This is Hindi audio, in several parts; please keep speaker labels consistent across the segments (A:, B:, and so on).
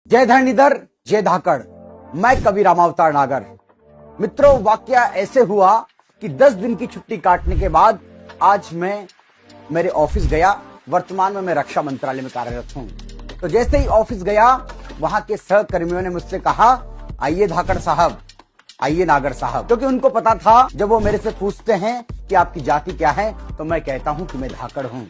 A: जय धरणीधर जय धाकड़, मैं कवि रामावतार नागर। मित्रों, वाकया ऐसे हुआ कि 10 दिन की छुट्टी काटने के बाद आज मैं मेरे ऑफिस गया। वर्तमान में मैं रक्षा मंत्रालय में कार्यरत हूं। तो जैसे ही ऑफिस गया, वहां के सहकर्मियों ने मुझसे कहा, आइए धाकड़ साहब, आइए नागर साहब, क्योंकि उनको पता था जब वो मेरे से पूछते हैं कि आपकी जाति क्या है, तो मैं कहता हूं कि मैं धाकड़ हूं।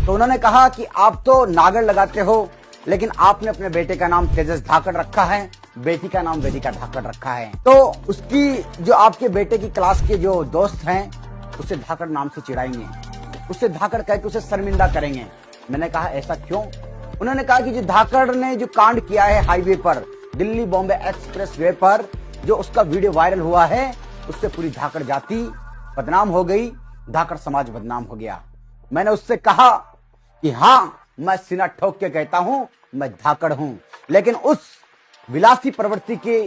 A: तो उन्होंने कहा कि आप तो नागर लगाते हो, लेकिन आपने अपने बेटे का नाम तेजस धाकड़ रखा है, बेटी का नाम वेदिका धाकड़ रखा है। तो उसकी जो आपके बेटे की क्लास के जो दोस्त हैं, उसे धाकड़ नाम से चिढ़ाएंगे, उसे धाकड़ कह के उसे शर्मिंदा करेंगे। मैंने कहा ऐसा क्यों? उन्होंने कहा कि जो धाकड़ ने जो कांड किया है हाईवे पर, दिल्ली बॉम्बे एक्सप्रेस वे पर, जो उसका वीडियो वायरल हुआ है, उससे पूरी धाकड़ जाति बदनाम हो गई, धाकड़ समाज बदनाम हो गया। मैंने उससे कहा कि हाँ, मैं सीना ठोक के कहता हूं मैं धाकड़ हूं, लेकिन उस विलासी प्रवृत्ति की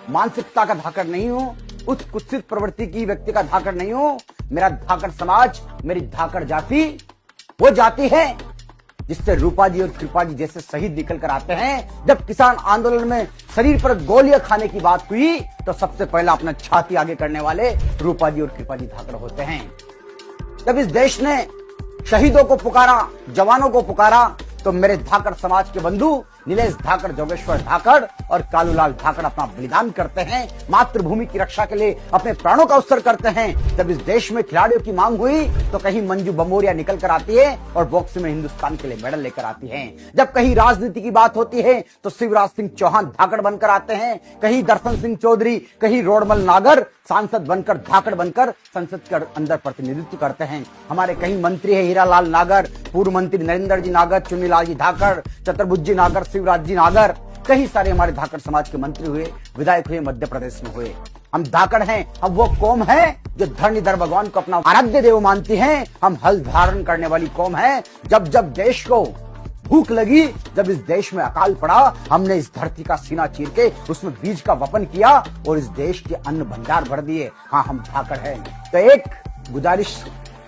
A: मानसिकता का धाकड़ नहीं हूं, उस कुत्सित प्रवृत्ति की व्यक्ति का धाकड़ नहीं हूं। मेरा धाकड़ समाज, मेरी धाकड़ जाति वो जाति है जिससे रूपा जी और कृपा जी जैसे शहीद निकल कर आते हैं। जब किसान आंदोलन में शरीर पर गोलियां खाने की बात हुई, तो सबसे पहला अपना छाती आगे करने वाले रूपा जी और कृपा जी धाकड़ होते हैं। जब इस देश ने शहीदों को पुकारा, जवानों को पुकारा, तो मेरे धाकड़ समाज के बंधु नीलेश धाकड़, जोगेश्वर धाकड़ और कालूलाल धाकड़ अपना बलिदान करते हैं, मातृभूमि की रक्षा के लिए अपने प्राणों का उत्सर्ग करते हैं। जब इस देश में खिलाड़ियों की मांग हुई, तो कहीं मंजू बमोरिया निकल कर आती है और बॉक्सिंग में हिंदुस्तान के लिए मेडल लेकर आती है। जब कहीं राजनीति की बात होती है, तो शिवराज सिंह चौहान धाकड़ बनकर आते हैं, कहीं दर्शन सिंह चौधरी, कहीं रोडमल नागर सांसद बनकर, धाकड़ बनकर संसद के अंदर प्रतिनिधित्व करते हैं। हमारे कहीं मंत्री है हीरालाल नागर, पूर्व मंत्री नरेंद्र जी नागर, चुन्नीलाल जी धाकड़, चतुर्भुज जी नागर, शिवराज जी नागर, कई सारे हमारे धाकड़ समाज के मंत्री हुए, विधायक हुए, मध्य प्रदेश में हुए। हम धाकड़ हैं, हम वो कौम है जो धरणीधर भगवान को अपना आराध्य देव मानती है। हम हल धारण करने वाली कौम है। जब जब देश को भूख लगी, जब इस देश में अकाल पड़ा, हमने इस धरती का सीना चीर के उसमें बीज का वपन किया और इस देश के अन्न भंडार भर दिए। हाँ, हम धाकड़ हैं। तो एक गुजारिश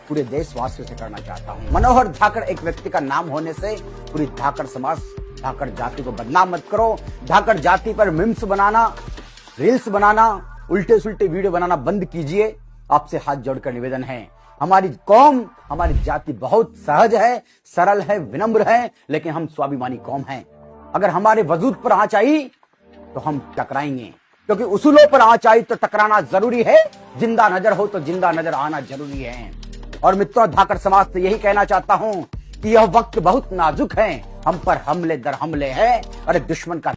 A: पूरे देशवासियों से करना चाहता हूँ, मनोहर धाकड़ एक व्यक्ति का नाम होने से पूरी धाकड़ समाज, धाकड़ जाति को बदनाम मत करो। धाकड़ जाति पर मीम्स बनाना, रील्स बनाना, उल्टे सुल्टे वीडियो बनाना बंद कीजिए। आपसे हाथ जोड़कर निवेदन है। हमारी कौम, हमारी जाति बहुत सहज है, सरल है, विनम्र है, लेकिन हम स्वाभिमानी कौम हैं। अगर हमारे वजूद पर आंच आई तो हम टकराएंगे, क्योंकि उसूलों पर आंच आई तो टकराना जरूरी है। जिंदा नजर हो तो जिंदा नजर आना जरूरी है। और मित्रों, धाकड़ समाज से यही कहना चाहता हूं कि यह वक्त बहुत नाजुक है। हम पर हमले दर हमले है और एक दुश्मन का